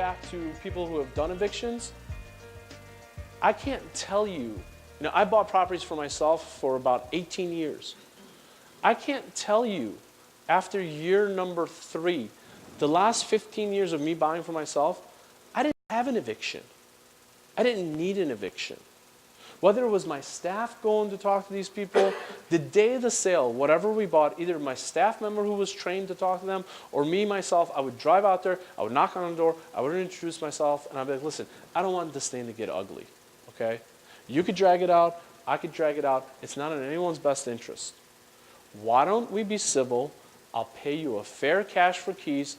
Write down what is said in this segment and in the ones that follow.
back to people who have done evictions, I can't tell you, I bought properties for myself for about 18 years. I can't tell you, after year number 3, the last 15 years of me buying for myself, I didn't have an eviction. I didn't need an eviction. Whether it was my staff going to talk to these people, the day of the sale, whatever we bought, either my staff member who was trained to talk to them, or me, myself, I would drive out there, I would knock on the door, I would introduce myself, and I'd be like, listen, I don't want this thing to get ugly, okay? You could drag it out, I could drag it out. It's not in anyone's best interest. Why don't we be civil? I'll pay you a fair cash for keys,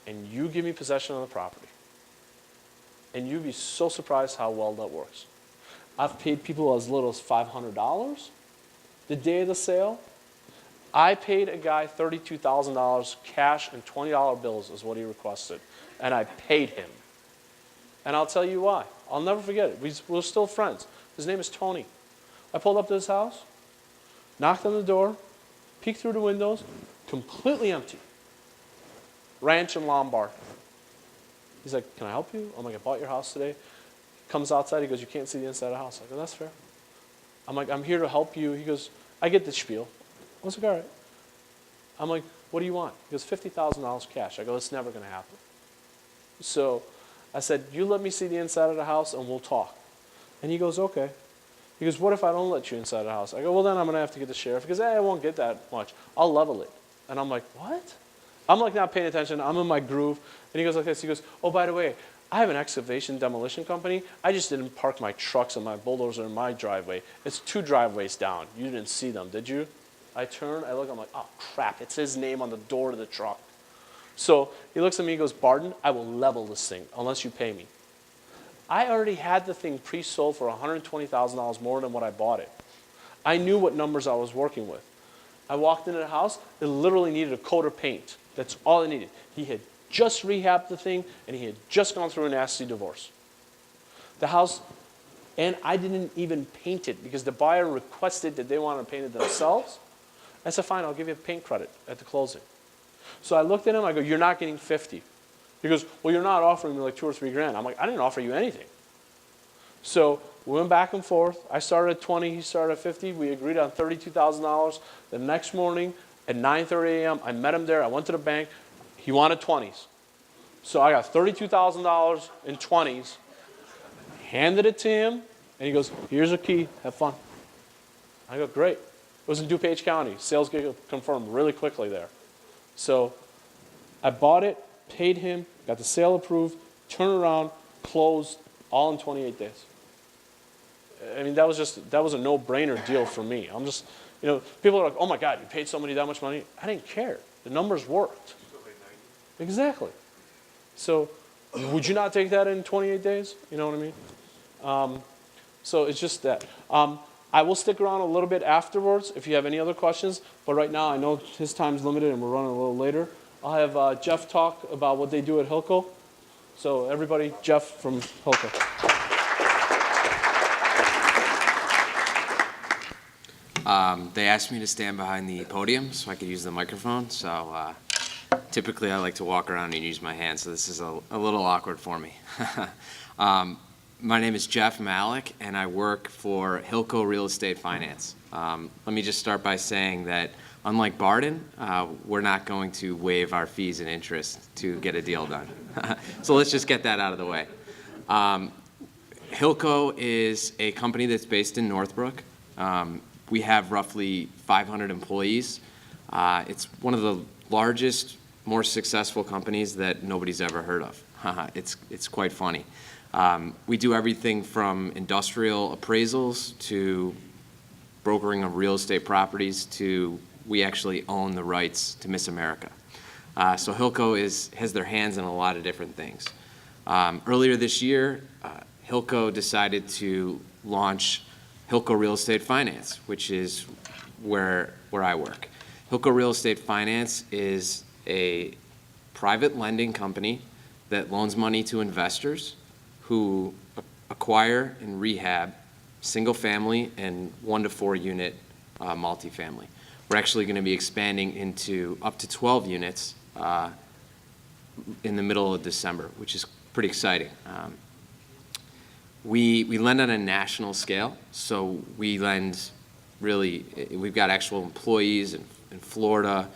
and you give me possession of the property. And you'd be so surprised how well that works. I've paid people as little as $500 the day of the sale. I paid a guy $32,000 cash and $20 bills is what he requested. And I paid him. And I'll tell you why. I'll never forget it. We're still friends. His name is Tony. I pulled up to his house, knocked on the door, peeked through the windows, completely empty. Ranch and Lombard. He's like, can I help you? I'm like, I bought your house today. Comes outside, he goes, you can't see the inside of the house. I go, that's fair. I'm like, I'm here to help you. He goes, I get the spiel. I was like, all right. I'm like, what do you want? He goes, $50,000 cash. I go, it's never going to happen. So I said, you let me see the inside of the house and we'll talk. And he goes, okay. He goes, what if I don't let you inside the house? I go, well, then I'm going to have to get the sheriff. He goes, I won't get that much. I'll level it. And I'm like, what? I'm like not paying attention. I'm in my groove. And he goes like this. He goes, oh, by the way, I have an excavation demolition company. I just didn't park my trucks and my bulldozer in my driveway. It's 2 driveways down. You didn't see them, did you? I turn, I look, I'm like, oh, crap. It's his name on the door of the truck. So he looks at me, he goes, Barton, I will level this thing unless you pay me. I already had the thing pre-sold for $120,000 more than what I bought it. I knew what numbers I was working with. I walked into the house, it literally needed a coat of paint. That's all it needed. He had just rehabbed the thing, and he had just gone through a nasty divorce. The house, and I didn't even paint it because the buyer requested that they wanted to paint it themselves. I said, fine, I'll give you a paint credit at the closing. So I looked at him, I go, you're not getting 50. He goes, well, you're not offering me like 2 or 3 grand. I'm like, I didn't offer you anything. So we went back and forth. I started at 20, he started at 50. We agreed on $32,000. The next morning at 9:30 a.m., I met him there. I went to the bank. He wanted 20s. So I got $32,000 in 20s, handed it to him, and he goes, here's a key, have fun. I go, great. It was in DuPage County. Sales get confirmed really quickly there. So I bought it, paid him, got the sale approved, turned around, closed, all in 28 days. I mean, that was a no-brainer deal for me. I'm just, people are like, oh my God, you paid somebody that much money? I didn't care. The numbers worked. Exactly. So would you not take that in 28 days? You know what I mean? So it's just that. I will stick around a little bit afterwards if you have any other questions, but right now I know his time's limited and we're running a little later. I'll have Jeff talk about what they do at Hilco. So everybody, Jeff from Hilco. They asked me to stand behind the podium so I could use the microphone. So typically I like to walk around and use my hands, so this is a little awkward for me. My name is Jeff Malik, and I work for Hilco Real Estate Finance. Let me just start by saying that unlike Barton, we're not going to waive our fees and interest to get a deal done. So let's just get that out of the way. Hilco is a company that's based in Northbrook. We have roughly 500 employees. It's one of the largest, more successful companies that nobody's ever heard of. It's quite funny. We do everything from industrial appraisals to brokering of real estate properties to we actually own the rights to Miss America. So Hilco has their hands in a lot of different things. Earlier this year, Hilco decided to launch Hilco Real Estate Finance, which is where I work. Hilco Real Estate Finance is a private lending company that loans money to investors who acquire and rehab single-family and 1 to 4 unit multifamily. We're actually going to be expanding into up to 12 units in the middle of December, which is pretty exciting. We lend on a national scale, so we lend really, we've got actual employees in Florida,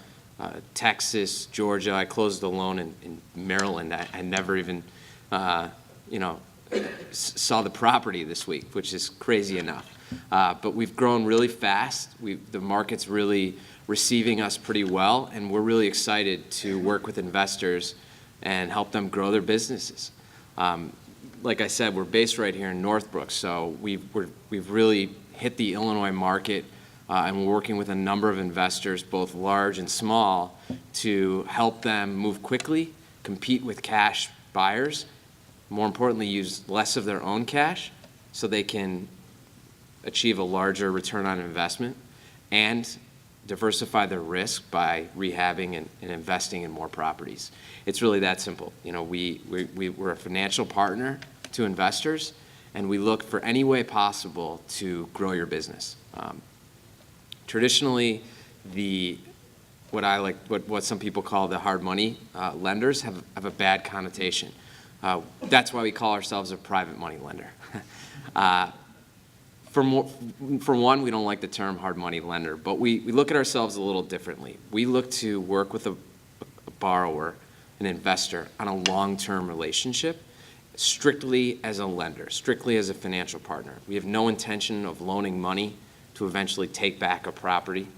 Texas, Georgia. I closed a loan in Maryland. I never even, saw the property this week, which is crazy enough. But we've grown really fast. The market's really receiving us pretty well, and we're really excited to work with investors and help them grow their businesses. Like I said, we're based right here in Northbrook, so we've really hit the Illinois market, and we're working with a number of investors, both large and small, to help them move quickly, compete with cash buyers, more importantly, use less of their own cash so they can achieve a larger return on investment and diversify their risk by rehabbing and investing in more properties. It's really that simple. We're a financial partner to investors, and we look for any way possible to grow your business. Traditionally, what some people call the hard money lenders have a bad connotation. That's why we call ourselves a private money lender. For one, we don't like the term hard money lender, but we look at ourselves a little differently. We look to work with a borrower, an investor, on a long-term relationship, strictly as a lender, strictly as a financial partner. We have no intention of loaning money to eventually take back a property.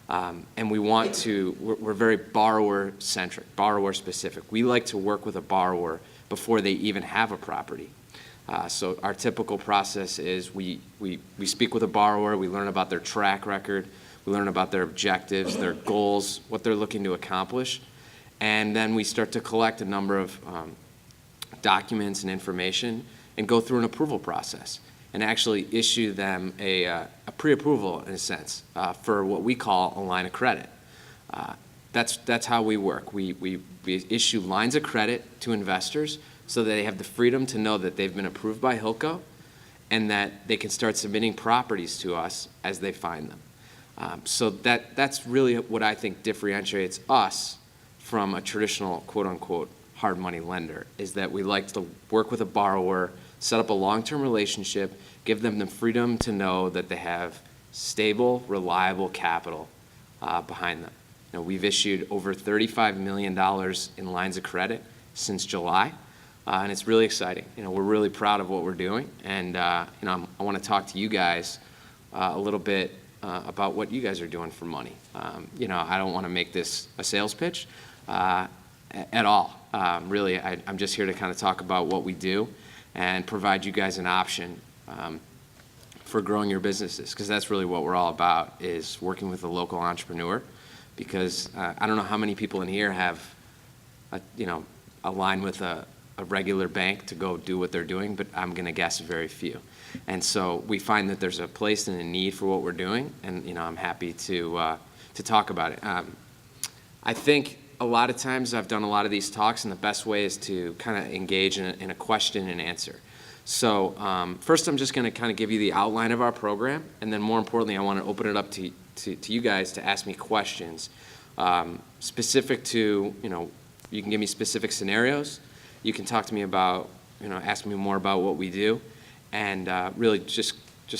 And we're very borrower-centric, borrower-specific. We like to work with a borrower before they even have a property. So our typical process is we speak with a borrower, we learn about their track record, we learn about their objectives, their goals, what they're looking to accomplish, and then we start to collect a number of documents and information and go through an approval process and actually issue them a pre-approval, in a sense, for what we call a line of credit. That's how we work. We issue lines of credit to investors so that they have the freedom to know that they've been approved by Hilco and that they can start submitting properties to us as they find them. So that's really what I think differentiates us from a traditional quote-unquote hard money lender, is that we like to work with a borrower, set up a long-term relationship, give them the freedom to know that they have stable, reliable capital behind them. We've issued over $35 million in lines of credit since July. And it's really exciting. We're really proud of what we're doing, and I want to talk to you guys a little bit about what you guys are doing for money. I don't want to make this a sales pitch at all. Really, I'm just here to kind of talk about what we do and provide you guys an option for growing your businesses, because that's really what we're all about, is working with a local entrepreneur. Because I don't know how many people in here have a line with a regular bank to go do what they're doing, but I'm going to guess very few. And so we find that there's a place and a need for what we're doing, and I'm happy to talk about it. I think a lot of times I've done a lot of these talks, and the best way is to kind of engage in a question and answer. So first I'm just going to kind of give you the outline of our program, and then more importantly I want to open it up to you guys to ask me questions specific to, you can give me specific scenarios. You can talk to me about, ask me more about what we do, and really just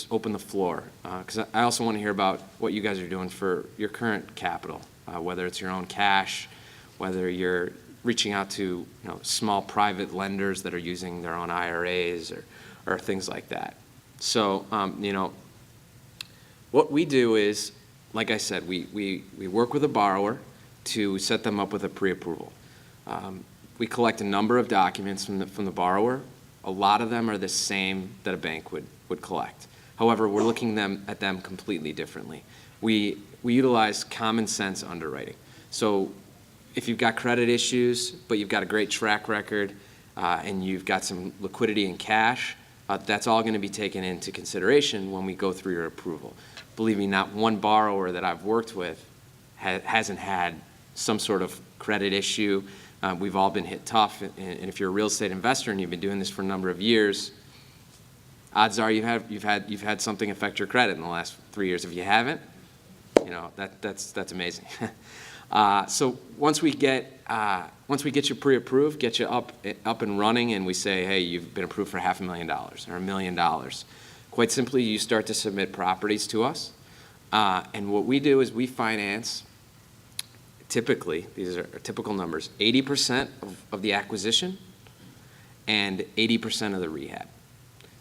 open the floor. Because I also want to hear about what you guys are doing for your current capital, whether it's your own cash, whether you're reaching out to small private lenders that are using their own IRAs or things like that. So, what we do is, like I said, we work with a borrower to set them up with a pre-approval. We collect a number of documents from the borrower. A lot of them are the same that a bank would collect. However, we're looking at them completely differently. We utilize common sense underwriting. So if you've got credit issues, but you've got a great track record, and you've got some liquidity in cash, that's all going to be taken into consideration when we go through your approval. Believe me, not one borrower that I've worked with hasn't had some sort of credit issue. We've all been hit tough, and if you're a real estate investor and you've been doing this for a number of years, odds are you've had something affect your credit in the last 3 years. If you haven't, that's amazing. So once we get you pre-approved, get you up and running, and we say, hey, you've been approved for $500,000 or $1 million. Quite simply, you start to submit properties to us, and what we do is we finance. Typically, these are typical numbers: 80% of the acquisition and 80% of the rehab.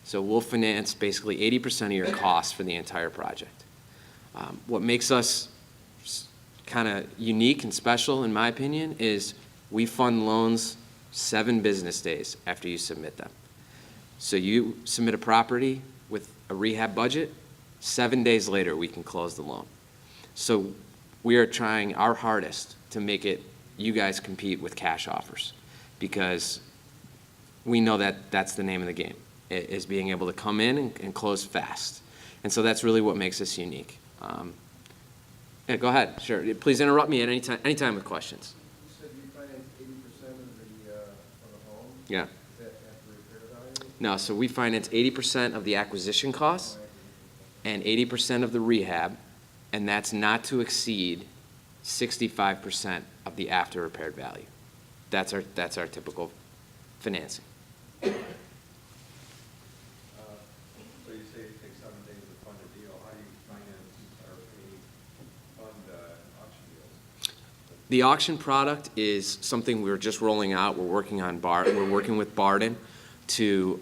So we'll finance basically 80% of your costs for the entire project. What makes us kind of unique and special, in my opinion, is we fund loans 7 business days after you submit them. So you submit a property with a rehab budget, 7 days later we can close the loan. So we are trying our hardest to make you guys compete with cash offers, because we know that that's the name of the game, is being able to come in and close fast. And so that's really what makes us unique. Yeah, go ahead. Sure. Please interrupt me at any time with questions. You said you finance 80% of the home? Yeah. Is that after repair value? No, so we finance 80% of the acquisition costs and 80% of the rehab, and that's not to exceed 65% of the after repaired value. That's our typical financing. So you say it takes 7 days to fund a deal. How do you finance or fund auction deals? The auction product is something we're just rolling out. We're working on we're working with Barden to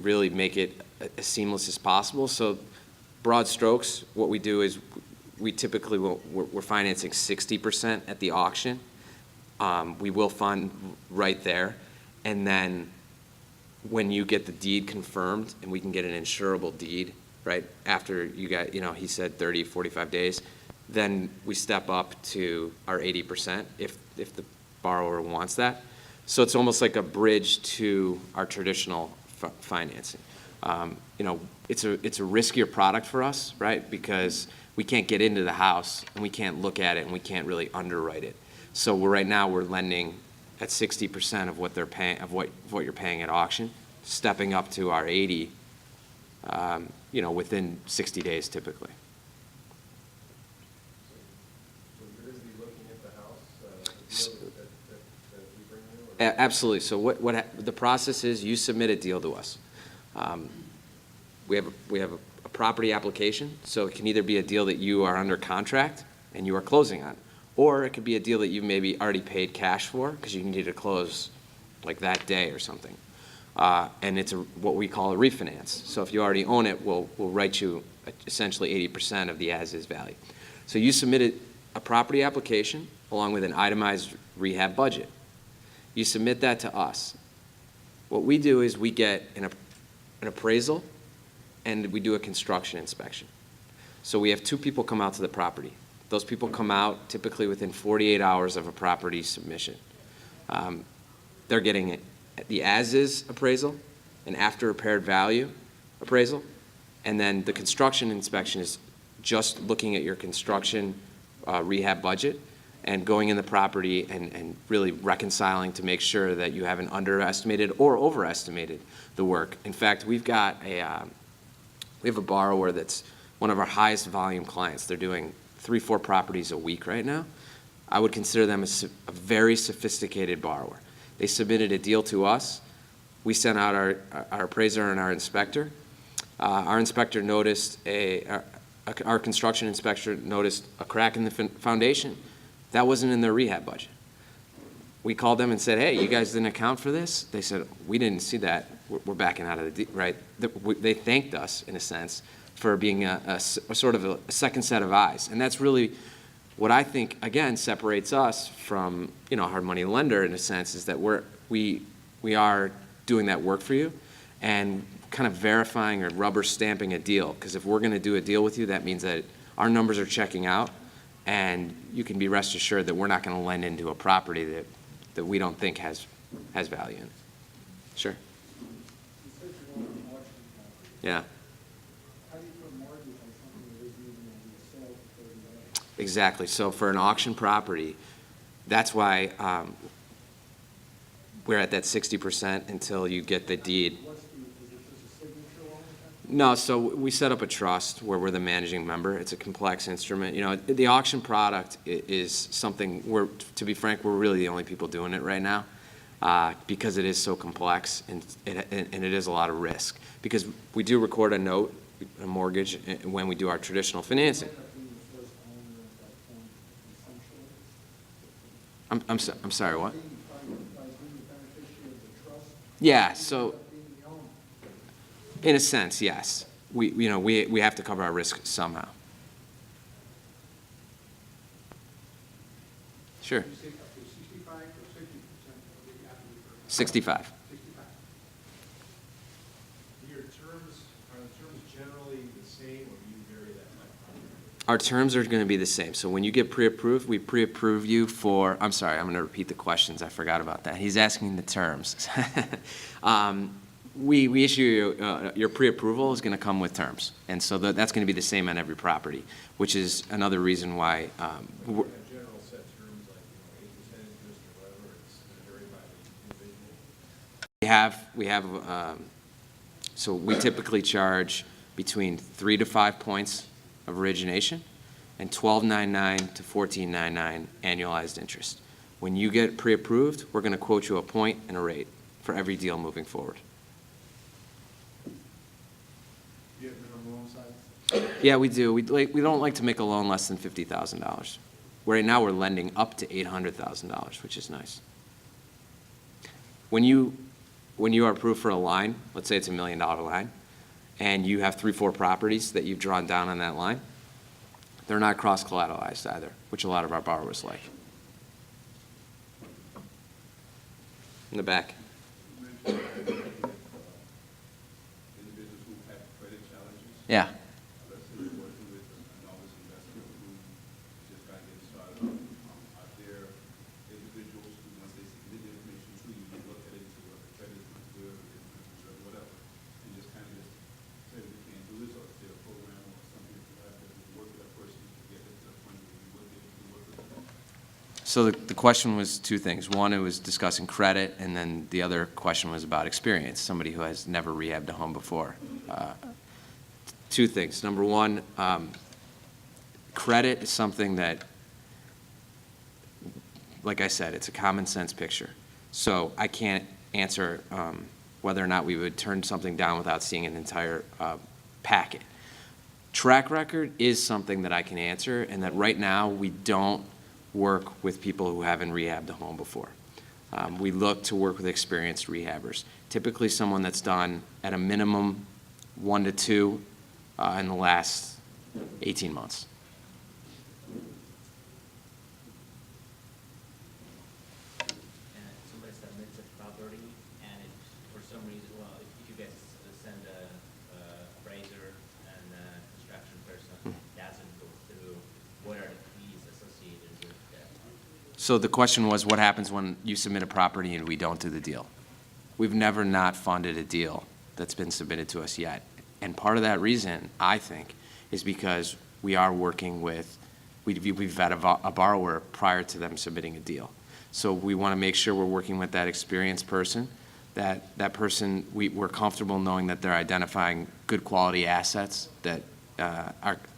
really make it as seamless as possible. So broad strokes, what we do is we typically we're financing 60% at the auction. We will fund right there, and then when you get the deed confirmed and we can get an insurable deed right after you got, he said 30, 45 days, then we step up to our 80% if the borrower wants that. So it's almost like a bridge to our traditional financing. It's a riskier product for us, right? Because we can't get into the house and we can't look at it and we can't really underwrite it. So right now we're lending at 60% of what they're paying, of what you're paying at auction, stepping up to our 80, within 60 days typically. So you're busy looking at the house, deals that we bring you? Or? Absolutely. So what the process is, you submit a deal to us. We have a property application, so it can either be a deal that you are under contract and you are closing on, or it could be a deal that you maybe already paid cash for because you need to close like that day or something. And it's what we call a refinance. So if you already own it, we'll write you essentially 80% of the as-is value. So you submitted a property application along with an itemized rehab budget. You submit that to us. What we do is we get an appraisal and we do a construction inspection. So we have 2 people come out to the property. Those people come out typically within 48 hours of a property submission. They're getting the as-is appraisal, an after repaired value appraisal, and then the construction inspection is just looking at your construction rehab budget and going in the property and really reconciling to make sure that you haven't underestimated or overestimated the work. In fact, we have a borrower that's one of our highest volume clients. They're doing 3-4 properties a week right now. I would consider them a very sophisticated borrower. They submitted a deal to us. We sent out our appraiser and our inspector. Our inspector noticed our construction inspector noticed a crack in the foundation. That wasn't in their rehab budget. We called them and said, hey, you guys didn't account for this? They said, we didn't see that. We're backing out of the deal, right? They thanked us, in a sense, for being a sort of a second set of eyes. And that's really what I think, again, separates us from, a hard money lender, in a sense, is that we are doing that work for you and kind of verifying or rubber stamping a deal. Because if we're going to do a deal with you, that means that our numbers are checking out, and you can be rest assured that we're not going to lend into a property that we don't think has value in it. Sure. You said you want an auction property. Yeah. How do you put mortgage on something that isn't even going to be a sale for 30 days? Exactly. So for an auction property, that's why we're at that 60% until you get the deed. Is it just a signature loan? No, so we set up a trust where we're the managing member. It's a complex instrument. You know, the auction product is something where, to be frank, we're really the only people doing it right now, because it is so complex and it is a lot of risk. Because we do record a note, a mortgage, when we do our traditional financing. I'm sorry, what? Yeah, so in a sense, yes. We have to cover our risk somehow. Sure. You say up to 65 or 60% of the applicant? 65. 65. Your terms, are the terms generally the same, or do you vary that much? Our terms are going to be the same. So when you get pre-approved, we pre-approve you for, I'm sorry, I'm going to repeat the questions. I forgot about that. He's asking the terms. We issue you, your pre-approval is going to come with terms. And so that's going to be the same on every property, which is another reason why General set terms like, 8% interest or whatever, it's going to vary by the individual. so we typically charge between 3 to 5 points of origination and $12.99 to $14.99 annualized interest. When you get pre-approved, we're going to quote you a point and a rate for every deal moving forward. Do you have minimum loan size? Yeah, we do. We don't like to make a loan less than $50,000. Right now, we're lending up to $800,000, which is nice. When you are approved for a line, let's say it's $1 million line, and you have 3-4 properties that you've drawn down on that line, they're not cross-collateralized either, which a lot of our borrowers like. In the back. You mentioned individuals who have credit challenges. Yeah. Let's say you're working with a novice investor who just got getting started. Are there individuals who, once they submit the information to you, you look at it to what the credit is good, or whatever, and just kind of just say we can't do this, or is there a program or something that you have to work with that person to get it to the point where you would be able to work with them? So the question was two things. One, it was discussing credit, and then the other question was about experience, somebody who has never rehabbed a home before. Two things. Number one, credit is something that, like I said, it's a common sense picture. So I can't answer whether or not we would turn something down without seeing an entire packet. Track record is something that I can answer, and that right now we don't work with people who haven't rehabbed a home before. We look to work with experienced rehabbers, typically someone that's done at a minimum 1 to 2 in the last 18 months. And somebody submits a property, and it, for some reason, well, if you guys send a appraiser and a construction person, doesn't go through, what are the fees associated with that? So the question was, what happens when you submit a property and we don't do the deal? We've never not funded a deal that's been submitted to us yet. And part of that reason, I think, is because we are working with, we've vetted a borrower prior to them submitting a deal. So we want to make sure we're working with that experienced person, that person, we're comfortable knowing that they're identifying good quality assets, that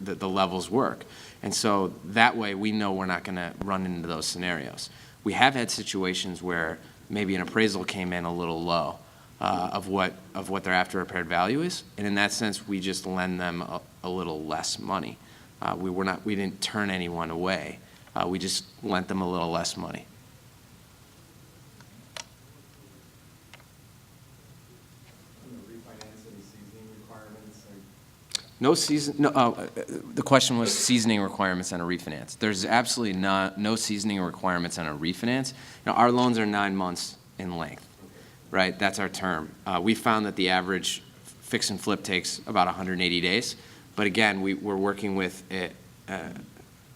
the levels work. And so that way we know we're not going to run into those scenarios. We have had situations where maybe an appraisal came in a little low of what their after repaired value is, and in that sense we just lend them a little less money. We didn't turn anyone away. We just lent them a little less money. Refinance any seasoning requirements? The question was seasoning requirements on a refinance. There's absolutely no seasoning requirements on a refinance. Now, our loans are 9 months in length, right? That's our term. We found that the average fix and flip takes about 180 days. But again, we're working with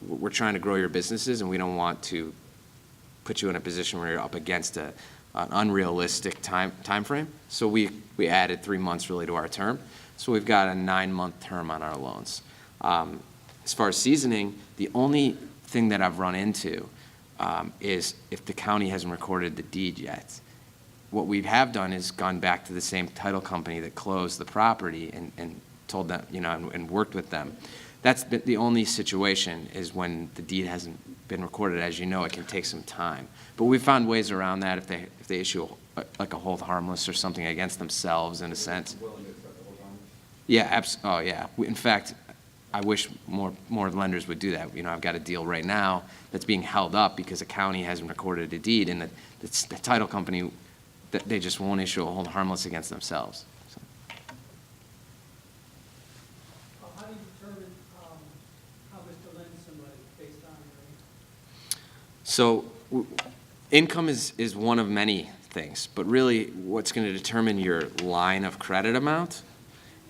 we're trying to grow your businesses, and we don't want to put you in a position where you're up against an unrealistic time frame. So we added 3 months really to our term. So we've got a 9-month term on our loans. As far as seasoning, the only thing that I've run into is if the county hasn't recorded the deed yet. What we have done is gone back to the same title company that closed the property and told them, and worked with them. That's the only situation is when the deed hasn't been recorded. As you know, it can take some time. But we've found ways around that if they issue like a hold harmless or something against themselves in a sense. Yeah, oh yeah. In fact, I wish more lenders would do that. I've got a deal right now that's being held up because a county hasn't recorded a deed, and the title company, they just won't issue a hold harmless against themselves. So. How do you determine how much to lend somebody based on your income? So income is one of many things, but really what's going to determine your line of credit amount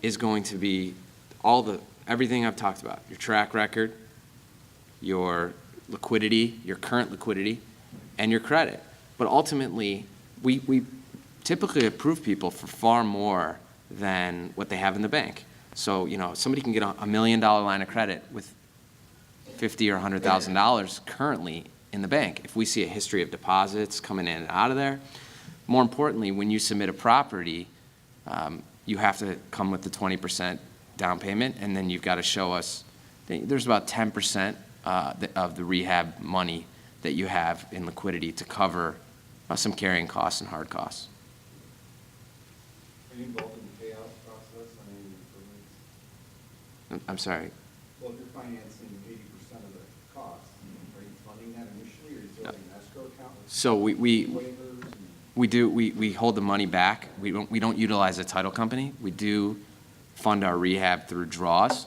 is going to be everything I've talked about, your track record, your liquidity, your current liquidity, and your credit. But ultimately, we typically approve people for far more than what they have in the bank. So, somebody can get a $1 million line of credit with $50,000 or $100,000 currently in the bank. If we see a history of deposits coming in and out of there, more importantly, when you submit a property, you have to come with the 20% down payment, and then you've got to show us there's about 10% of the rehab money that you have in liquidity to cover some carrying costs and hard costs. Are you involved in the payout process on any improvements? I'm sorry. Well, if you're financing 80% of the costs, are you funding that initially, or are you building an escrow account with So waivers? we hold the money back. We don't utilize a title company. We do fund our rehab through draws,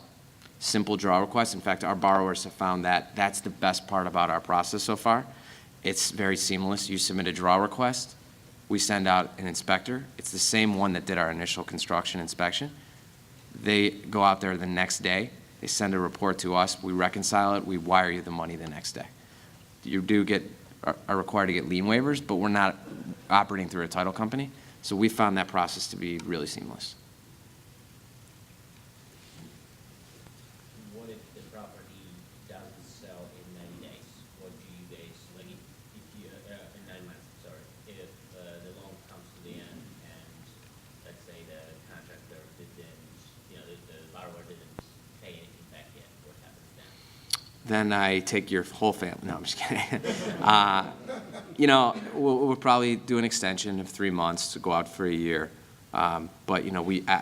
simple draw requests. In fact, our borrowers have found that that's the best part about our process so far. It's very seamless. You submit a draw request. We send out an inspector. It's the same one that did our initial construction inspection. They go out there the next day. They send a report to us. We reconcile it. We wire you the money the next day. You are required to get lien waivers, but we're not operating through a title company. So we found that process to be really seamless. What if the property doesn't sell in 90 days? What do you guys, like, if you, in 9 months, sorry, if the loan comes to the end and, let's say, the contractor didn't, the borrower didn't pay anything back yet, what happens then? Then I take your whole family. No, I'm just kidding. We'll probably do an extension of 3 months to go out for a year. But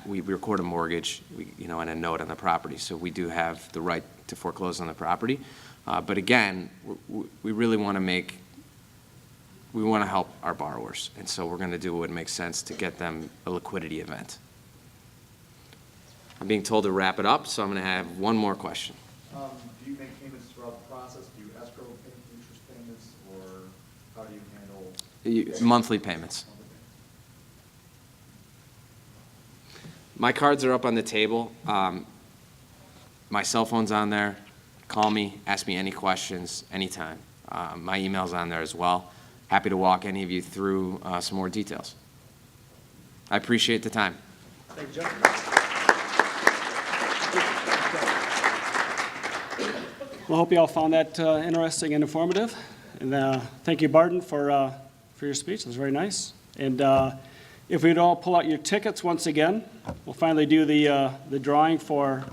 we record a mortgage, and a note on the property, so we do have the right to foreclose on the property. But again, we really want to help our borrowers, and so we're going to do what makes sense to get them a liquidity event. I'm being told to wrap it up, so I'm going to have one more question. Do you make payments throughout the process? Do you escrow interest payments, or how do you handle Monthly payments. My cards are up on the table. My cell phone's on there. Call me, ask me any questions, anytime. My email's on there as well. Happy to walk any of you through some more details. I appreciate the time. Thank you, Jeff. Well, I hope you all found that interesting and informative. And thank you, Barton, for your speech. It was very nice. And if we'd all pull out your tickets once again, we'll finally do the drawing for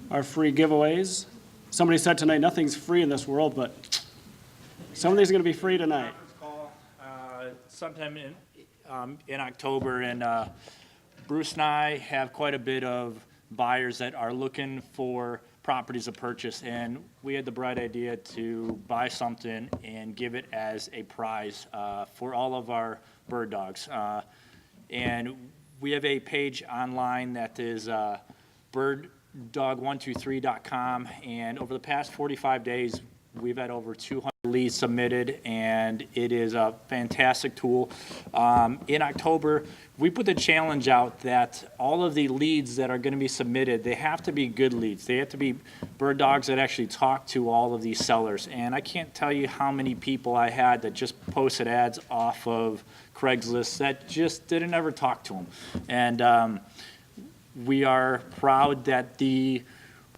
our free giveaways. Somebody said tonight, nothing's free in this world, but something's going to be free tonight. Call sometime in October, and Bruce and I have quite a bit of buyers that are looking for properties to purchase, and we had the bright idea to buy something and give it as a prize for all of our bird dogs. And we have a page online that is birddog123.com, and over the past 45 days, we've had over 200 leads submitted, and it is a fantastic tool. In October, we put the challenge out that all of the leads that are going to be submitted, they have to be good leads. They have to be bird dogs that actually talk to all of these sellers. And I can't tell you how many people I had that just posted ads off of Craigslist that just didn't ever talk to them. And we are proud that the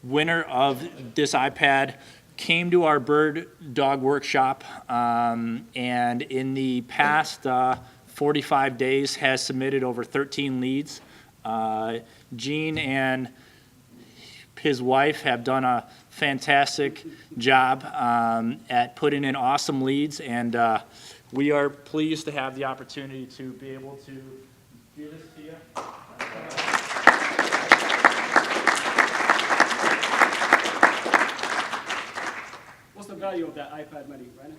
winner of this iPad came to our bird dog workshop, and in the past 45 days has submitted over 13 leads. Gene and his wife have done a fantastic job at putting in awesome leads, and we are pleased to have the opportunity to be able to give this to you. What's the value of that iPad mini, Brandon?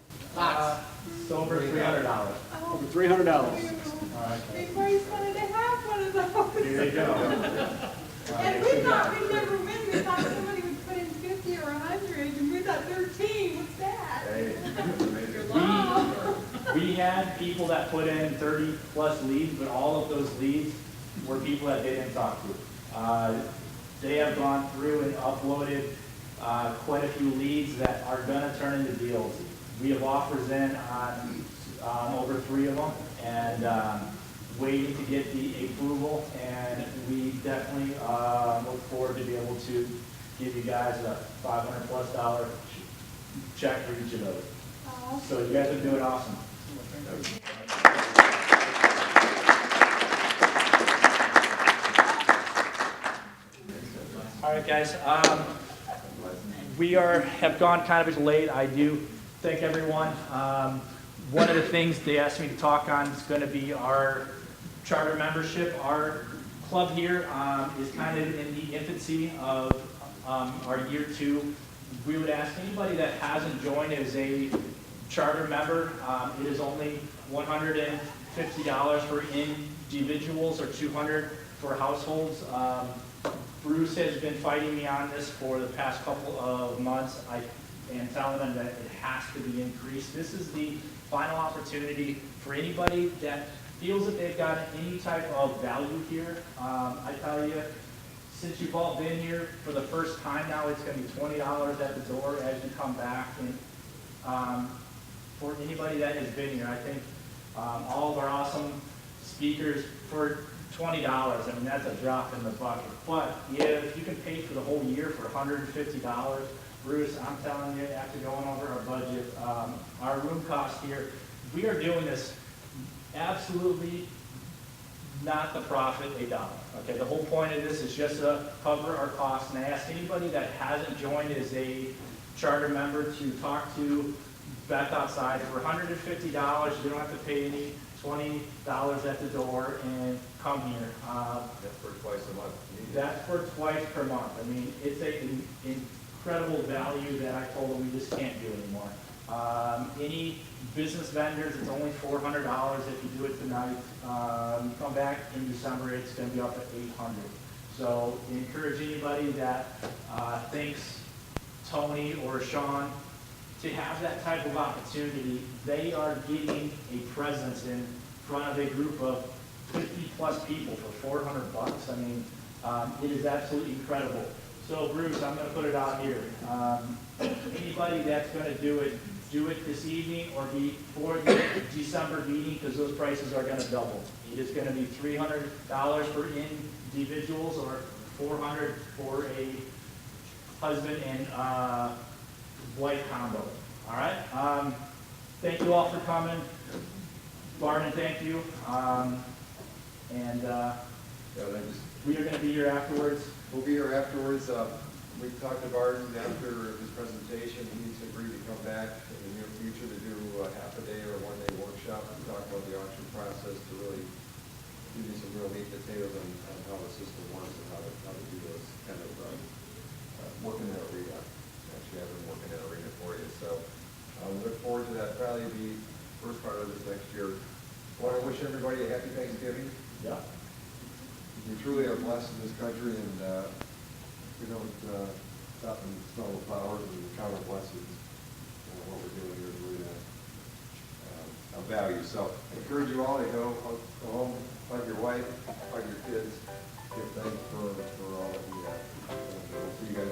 It's over $300. Over $300. We've always wanted to have one of those. Here you go. And we thought we'd never win. We thought somebody would put in 50 or 100, and we thought 13. What's that? Wow. We had people that put in 30-plus leads, but all of those leads were people that they didn't talk to. They have gone through and uploaded quite a few leads that are gonna turn into deals. We have offers in on over 3 of them, and waiting to get the approval, and we definitely look forward to be able to give you guys a $500+ check for each of those. So you guys are doing awesome. All right, guys. We have gone kind of late. I do thank everyone. One of the things they asked me to talk on is going to be our charter membership. Our club here is kind of in the infancy of our year 2. We would ask anybody that hasn't joined as a charter member. It is only $150 for individuals or $200 for households. Bruce has been fighting me on this for the past couple of months. I am telling them that it has to be increased. This is the final opportunity for anybody that feels that they've got any type of value here. I tell you, since you've all been here for the first time now, it's going to be $20 at the door as you come back. And for anybody that has been here, I think all of our awesome speakers for $20, I mean, that's a drop in the bucket. But if you can pay for the whole year for $150, Bruce, I'm telling you, after going over our budget, our room cost here, we are doing this absolutely not to profit a dollar. Okay, the whole point of this is just to cover our costs. And I ask anybody that hasn't joined as a charter member to talk to Beth outside. For $150, you don't have to pay any $20 at the door and come here. That's for twice a month. That's for twice per month. I mean, it's an incredible value that I told them we just can't do anymore. Any business vendors, it's only $400 if you do it tonight. You come back in December, it's going to be up at $800. So encourage anybody that thinks Tony or Sean to have that type of opportunity. They are getting a presence in front of a group of 50+ people for $400. I mean, it is absolutely incredible. So Bruce, I'm going to put it out here. Anybody that's going to do it this evening or before the December meeting, because those prices are going to double. It is going to be $300 for individuals or $400 for a husband and wife combo. All right. Thank you all for coming. Barton, thank you. We are going to be here afterwards. We'll be here afterwards. We talked to Barton after his presentation. He needs to agree to come back in the near future to do a half a day or a one-day workshop to talk about the auction process, to really give you some real meat and potatoes on how the system works and how to do those kind of work in that arena. Actually, I've been working in that arena for you. So we look forward to that. Probably be first part of this next year. I want to wish everybody a happy Thanksgiving. Yeah. We truly are blessed in this country, and we don't stop and smell the flowers and count our blessings. What we're doing here is really a value. So I encourage you all to go home, hug your wife, hug your kids, give thanks for all that we have. We'll see you guys